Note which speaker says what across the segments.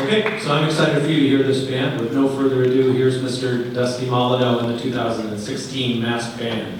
Speaker 1: Okay, so I'm excited for you to hear this band. With no further ado, here's Mr. Dusty Molyneux and the 2016 Masked Band.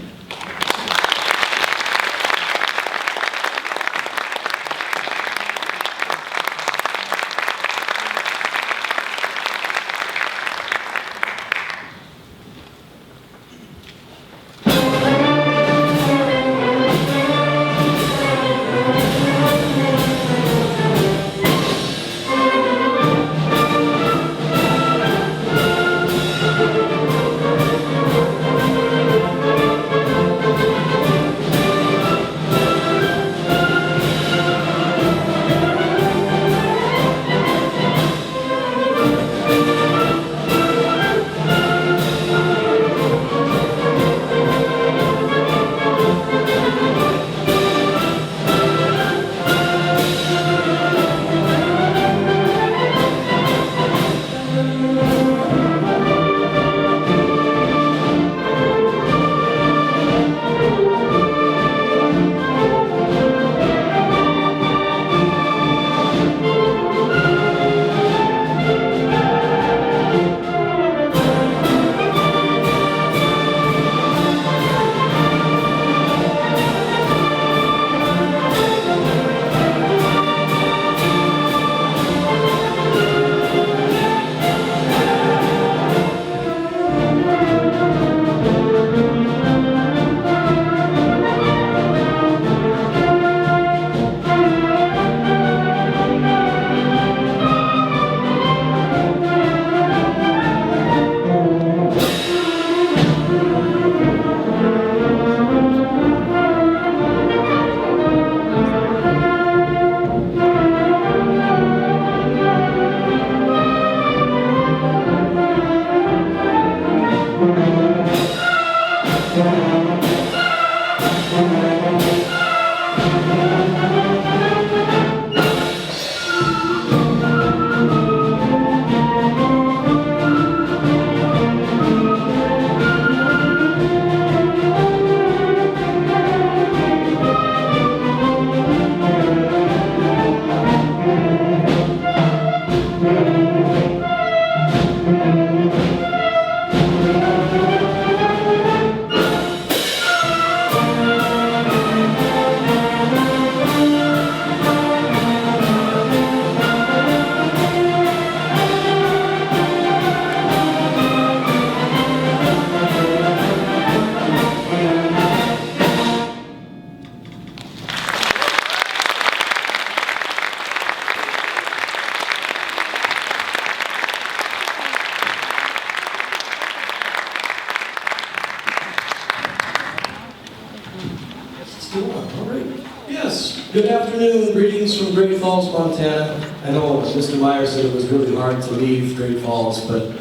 Speaker 2: Good afternoon, greetings from Great Falls, Montana. I know Mr. Meyer said it was really hard to leave Great Falls, but in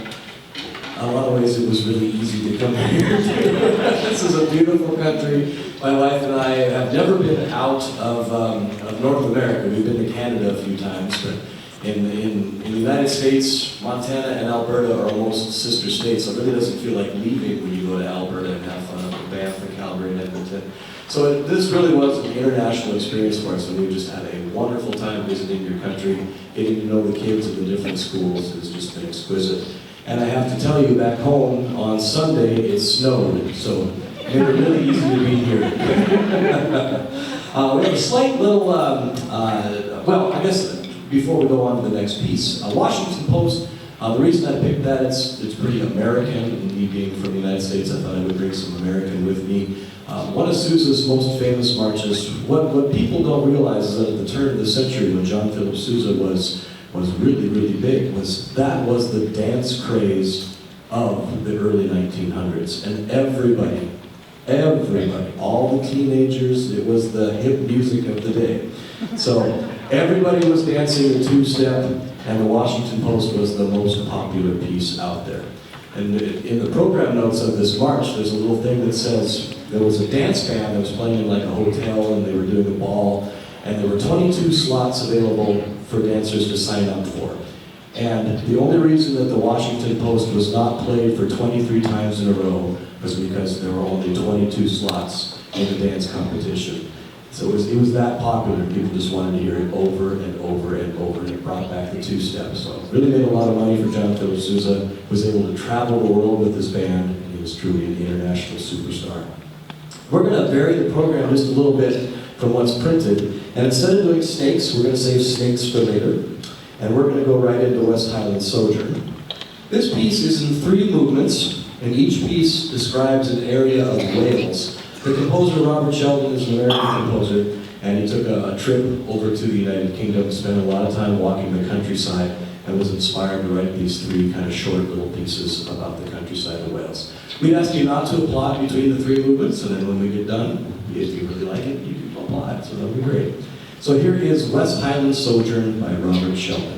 Speaker 2: a lot of ways it was really easy to come here. This is a beautiful country. My wife and I have never been out of North America. We've been to Canada a few times, but in the United States, Montana and Alberta are almost sister states, so it really doesn't feel like leaving when you go to Alberta and have fun up in Banff and Calgary and Edmonton. So this really was an international experience for us, and we just had a wonderful time visiting your country, getting to know the kids in the different schools. It's just been exquisite. And I have to tell you, back home on Sunday it snowed, so it made it really easy to be here. We have a slight little, well, I guess before we go on to the next piece, Washington Post. The reason I picked that, it's pretty American, and me being from the United States, I thought I would bring some American with me. One of Sousa's most famous marches, what people don't realize is that at the turn of the century, when John Philip Sousa was really, really big, was the dance craze of the early 1900s. And everybody, all the teenagers, it was the hip music of the day. So everybody was dancing the two-step, and the Washington Post was the most popular piece out there. And in the program notes of this march, there's a little thing that says there was a dance band that was playing in like a hotel, and they were doing a ball, and there were 22 slots available for dancers to sign up for. And the only reason that the Washington Post was not played for 23 times in a row was because there were only 22 slots in the dance competition. So it was that popular, people just wanted to hear it over and over and over, and it brought back the two-step. So really made a lot of money for John Philip Sousa, was able to travel the world with his band, and he was truly an international superstar. We're going to vary the program just a little bit from what's printed, and instead of doing snakes, we're going to save snakes for later, and we're going to go right into West Highland Sojourn. This piece is in 3 movements, and each piece describes an area of Wales. The composer, Robert Sheldon, is an American composer, and he took a trip over to the United Kingdom, spent a lot of time walking the countryside, and was inspired to write these 3 kind of short little pieces about the countryside of Wales. We'd ask you not to applaud between the 3 movements, and then when we get done, if you really like it, you can applaud, so that'll be great. So here is West Highland Sojourn by Robert Sheldon.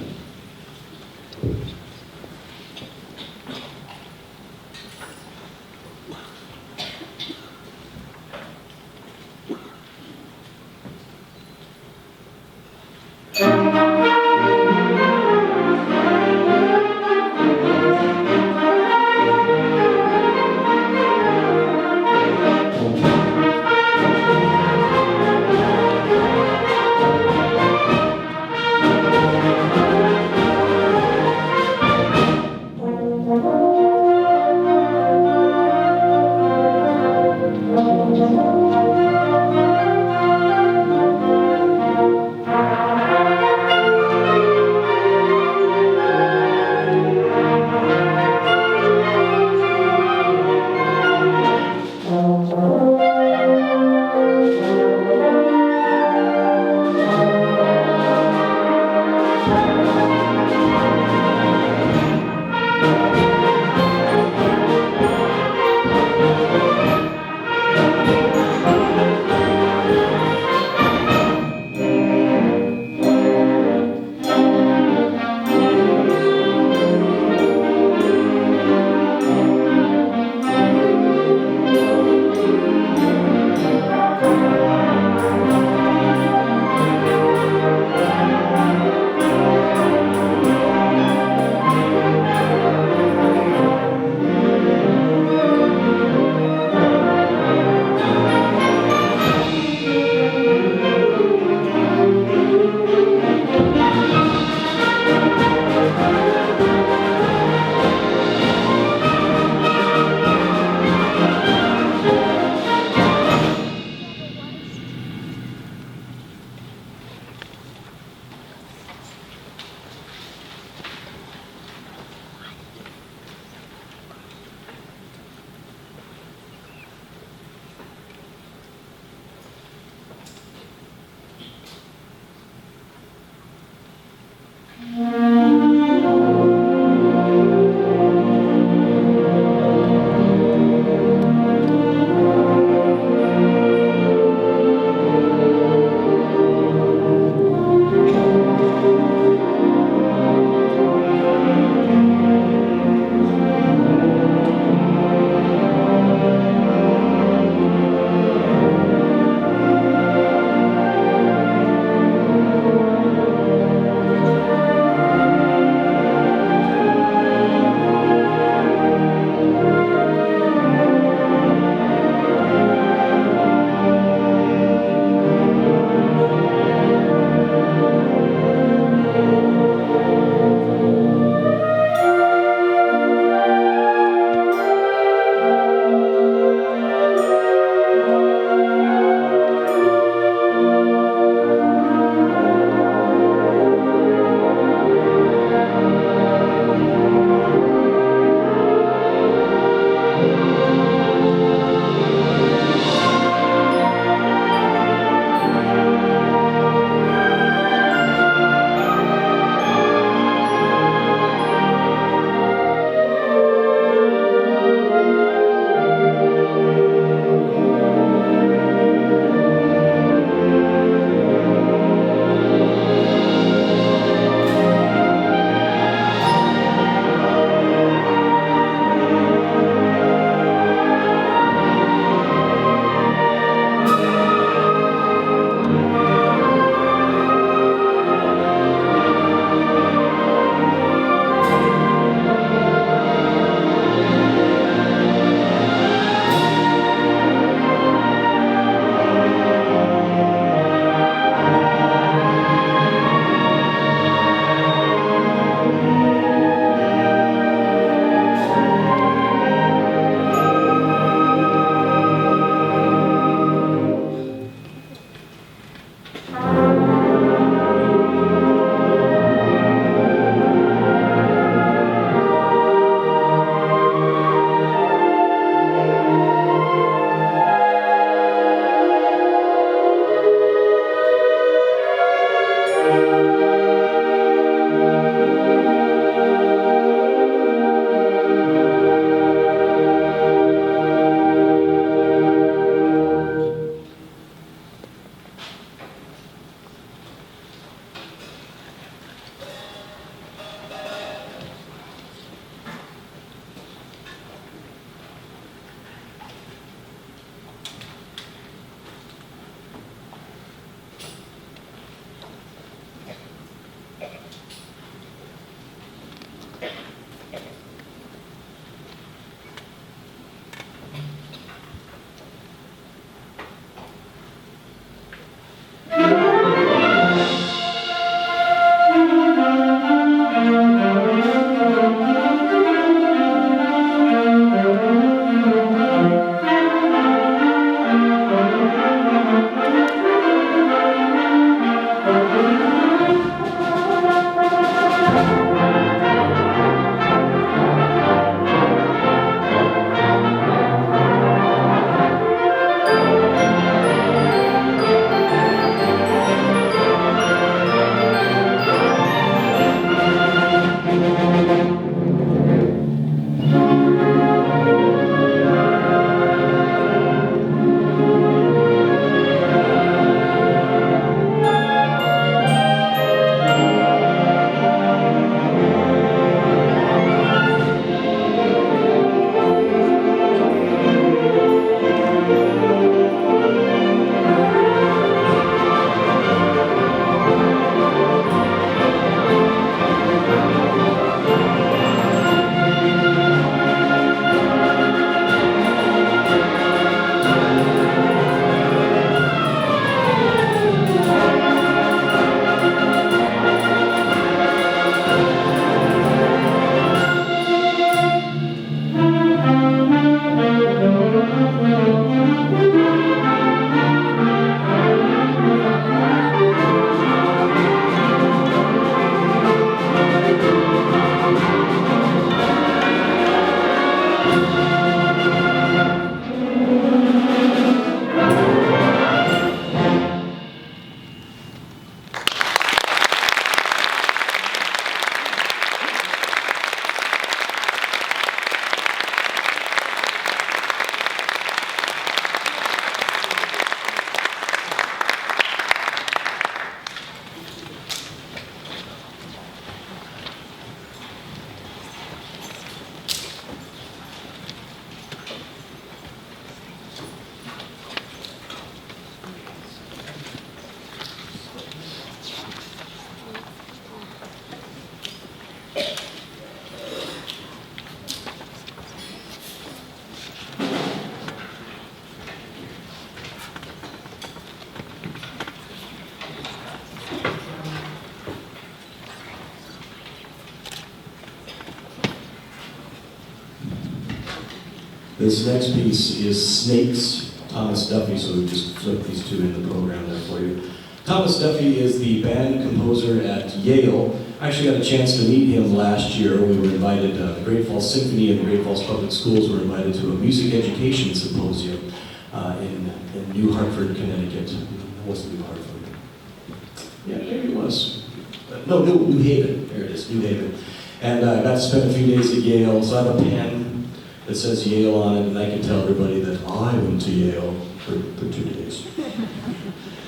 Speaker 2: This next piece is Snakes, Thomas Duffy, so we just flipped these two in the program there for you. Thomas Duffy is the band composer at Yale. I actually got a chance to meet him last year. We were invited, the Great Falls Symphony and the Great Falls Public Schools were invited to a music education symposium in New Hartford, Connecticut. It wasn't New Hartford. Yeah, maybe it was. No, New Haven. There it is, New Haven. And I got to spend a few days at Yale, so I have a pen that says Yale on it, and I can tell everybody that I went to Yale for 2 days.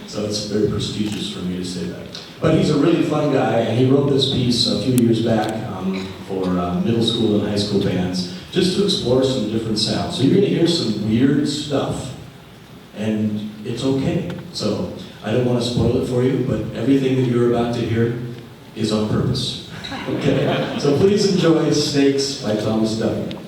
Speaker 2: So it's very prestigious for me to say that. But he's a really fun guy, and he wrote this piece a few years back for middle school and high school bands, just to explore some different sounds. So you're going to hear some weird stuff, and it's okay. So I don't want to spoil it for you, but everything that you're about to hear is on purpose. Okay? So please enjoy Snakes by Thomas Duffy.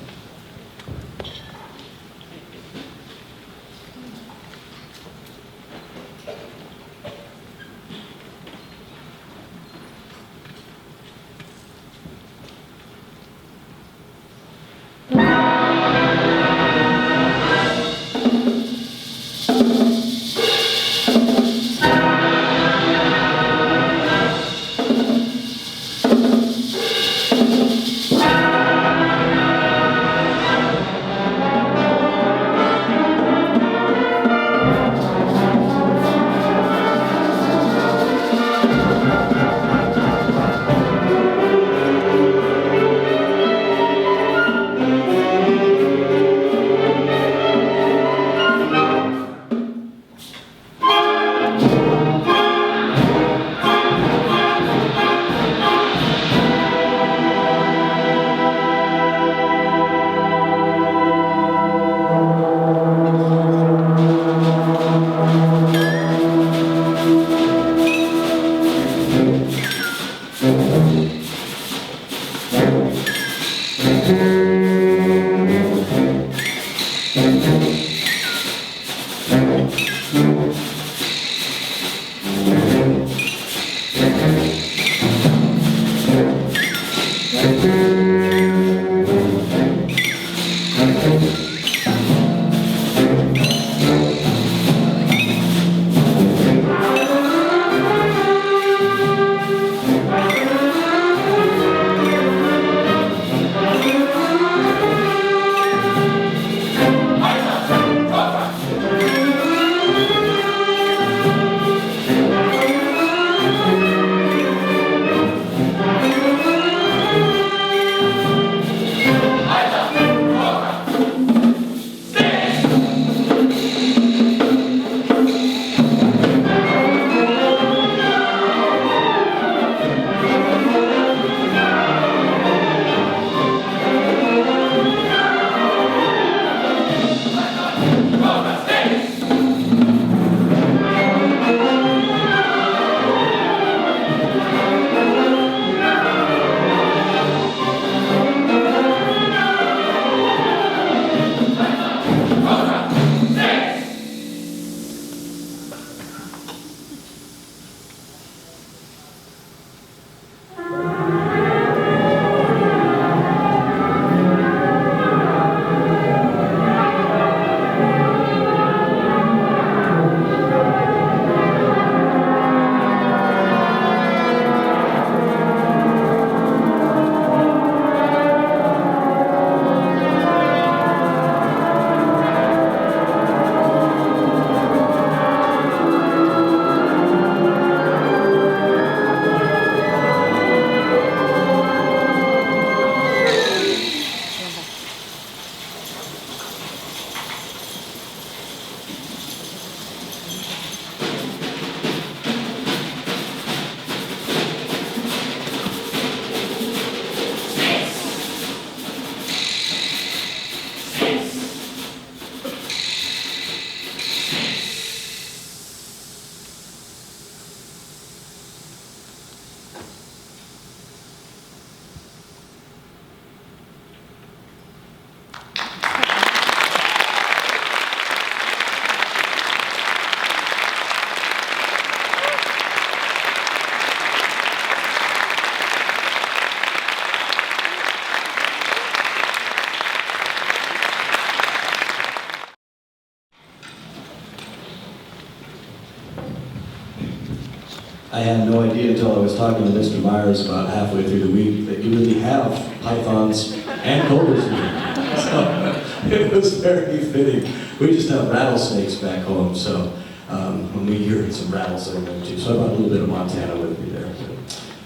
Speaker 2: I had no idea until I was talking to Mr. Myers about halfway through the week that you really have pythons and cobras here. So it was very fitting. We just have rattlesnakes back home, so when we hear some rattles that are going too. So I brought a little bit of Montana with me there.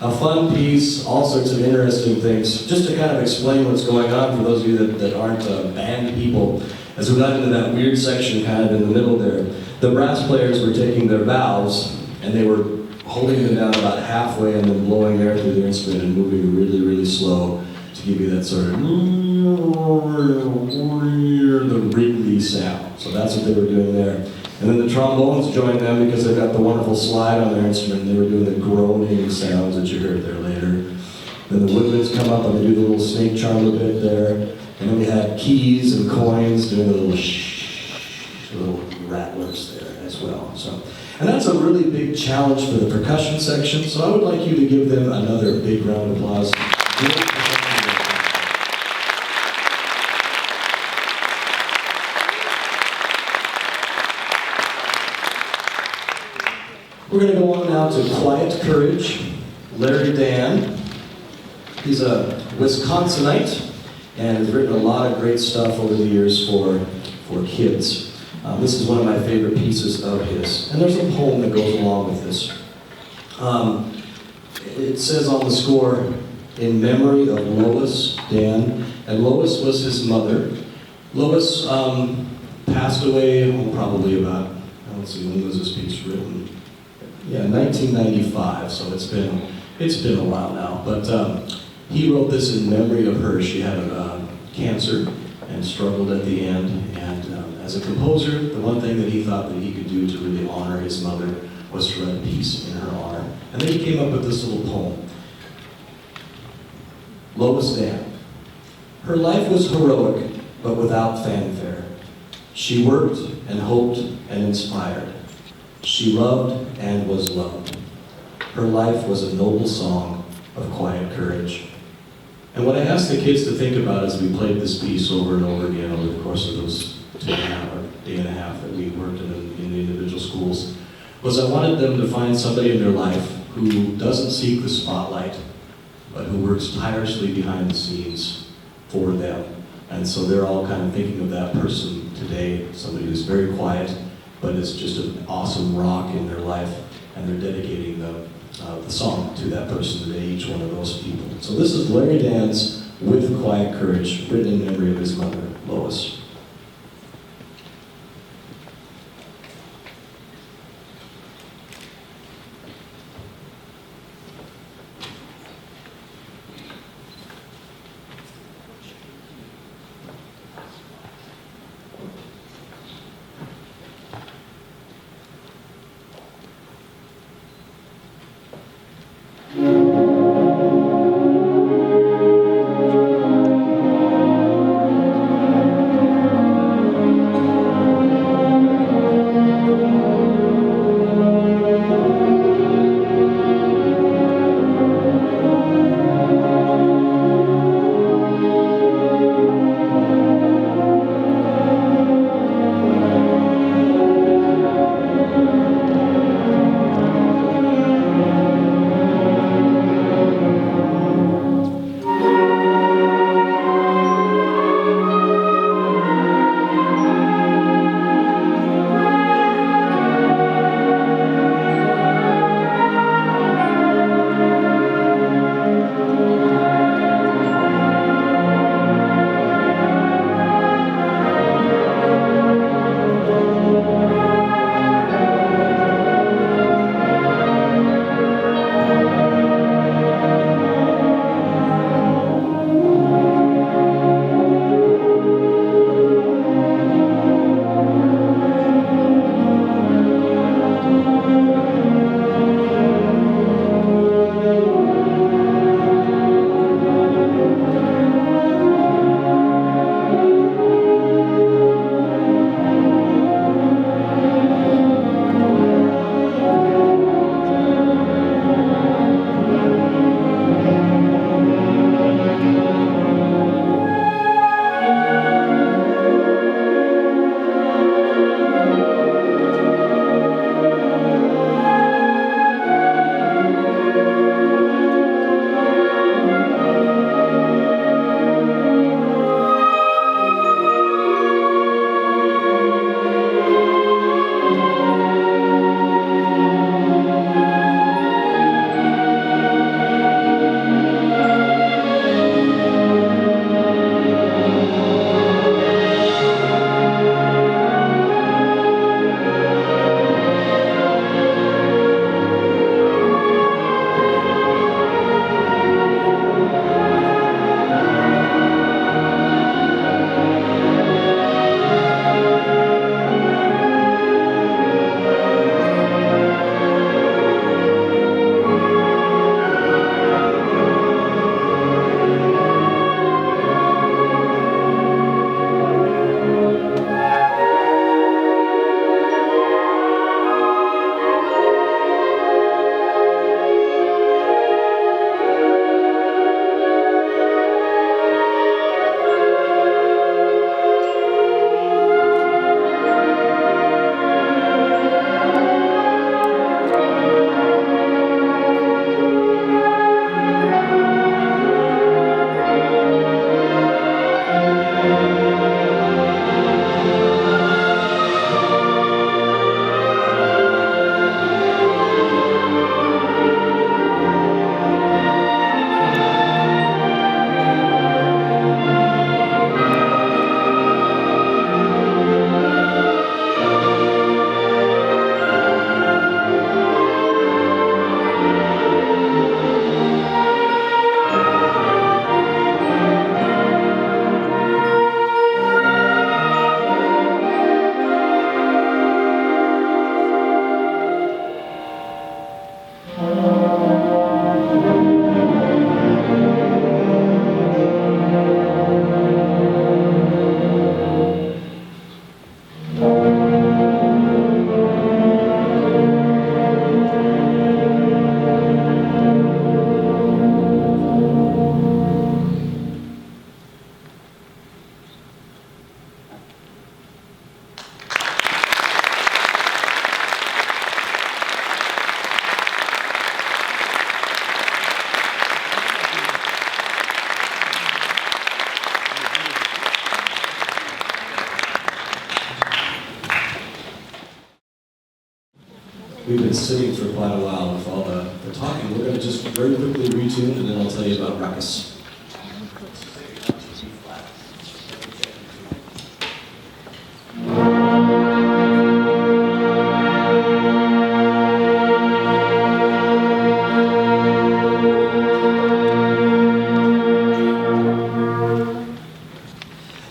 Speaker 2: A fun piece, all sorts of interesting things. Just to kind of explain what's going on for those of you that aren't band people, as we got into that weird section kind of in the middle there, the brass players were taking their valves and they were holding them down about halfway and then blowing air through their instrument and moving really, really slow to give you that sort of the wriggly sound. So that's what they were doing there. And then the trombones joined them because they've got the wonderful slide on their instrument. They were doing the groaning sounds that you heard there later. Then the woodwinds come up and they do the little snake charm a bit there. And then we had keys and coins doing the little little rattlers there as well. So, and that's a really big challenge for the percussion section. So I would like you to give them another big round of applause. We're going to go on now to Quiet Courage, Larry Dan. He's a Wisconsinite and has written a lot of great stuff over the years for kids. This is one of my favorite pieces of his. And there's a poem that goes along with this. It says on the score, in memory of Lois Dan, and Lois was his mother. Lois passed away, probably about, let's see, when was this piece written? Yeah, 1995, so it's been a while now. But he wrote this in memory of her. She had cancer and struggled at the end. And as a composer, the one thing that he thought that he could do to really honor his mother was to write a piece in her honor. And then he came up with this little poem. Lois Dan. Her life was heroic, but without fanfare. She worked and hoped and inspired. She loved and was loved. Her life was a noble song of quiet courage. And what I asked the kids to think about as we played this piece over and over again over the course of those day and a half that we worked in the individual schools was I wanted them to find somebody in their life who doesn't seek the spotlight, but who works tirelessly behind the scenes for them. And so they're all kind of thinking of that person today, somebody who's very quiet, but it's just an awesome rock in their life, and they're dedicating the song to that person today, each one of those people. So this is Larry Dan's With Quiet Courage, written in memory of his mother, Lois. we've been sitting for quite a while with all the talking. We're going to just very quickly retune, and then I'll tell you about Ruckus.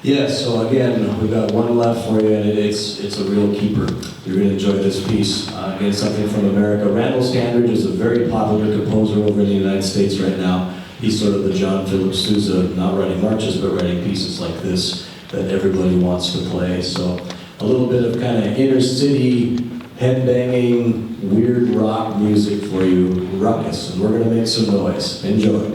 Speaker 2: Yeah, so again, we've got one left for you, and it's a real keeper. You're going to enjoy this piece. Again, something from America. Randall Standridge is a very popular composer over in the United States right now. He's sort of the John Philip Sousa, not writing marches, but writing pieces like this that everybody wants to play. So a little bit of kind of inner city, head-banging, weird rock music for you, Ruckus. And we're going to make some noise. Enjoy.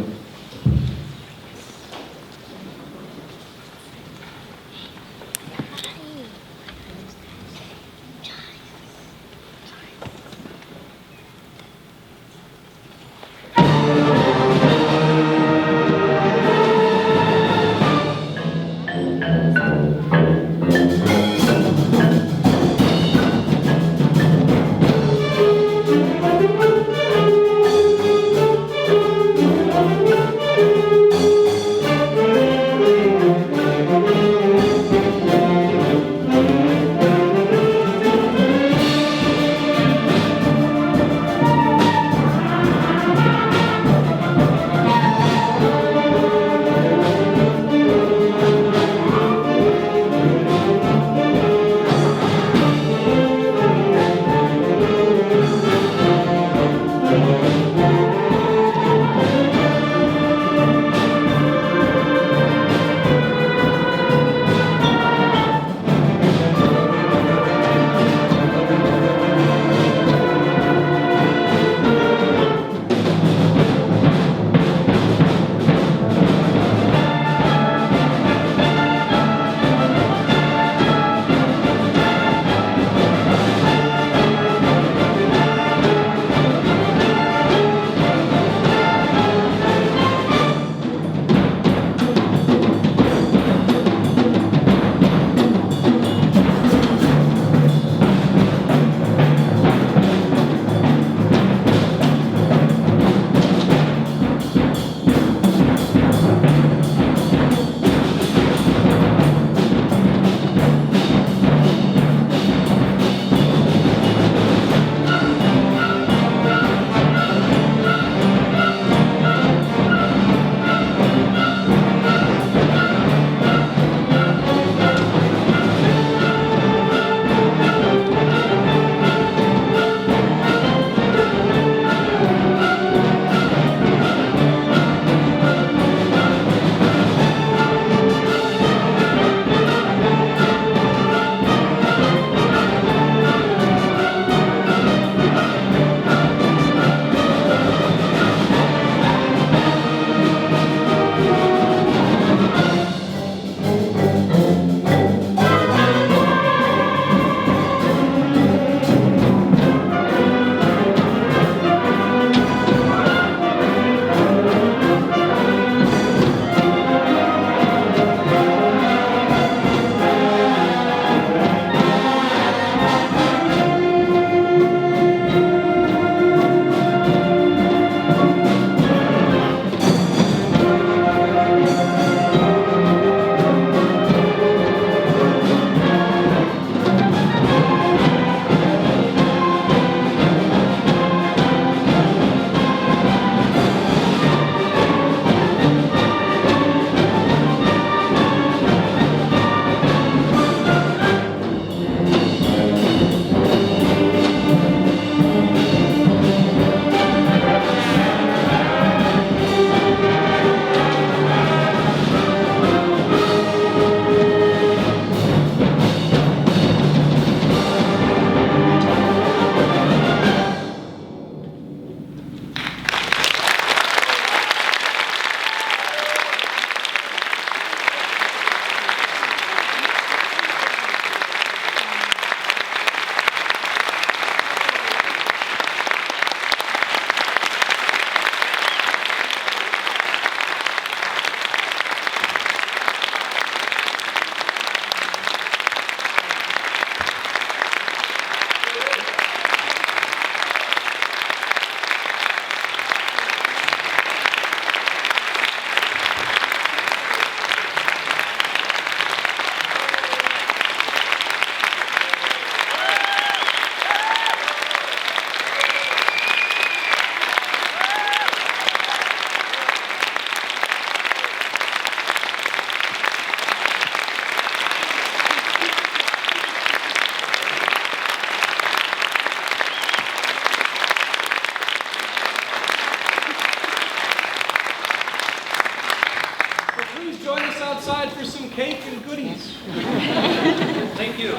Speaker 3: cake and goodies. Thank you.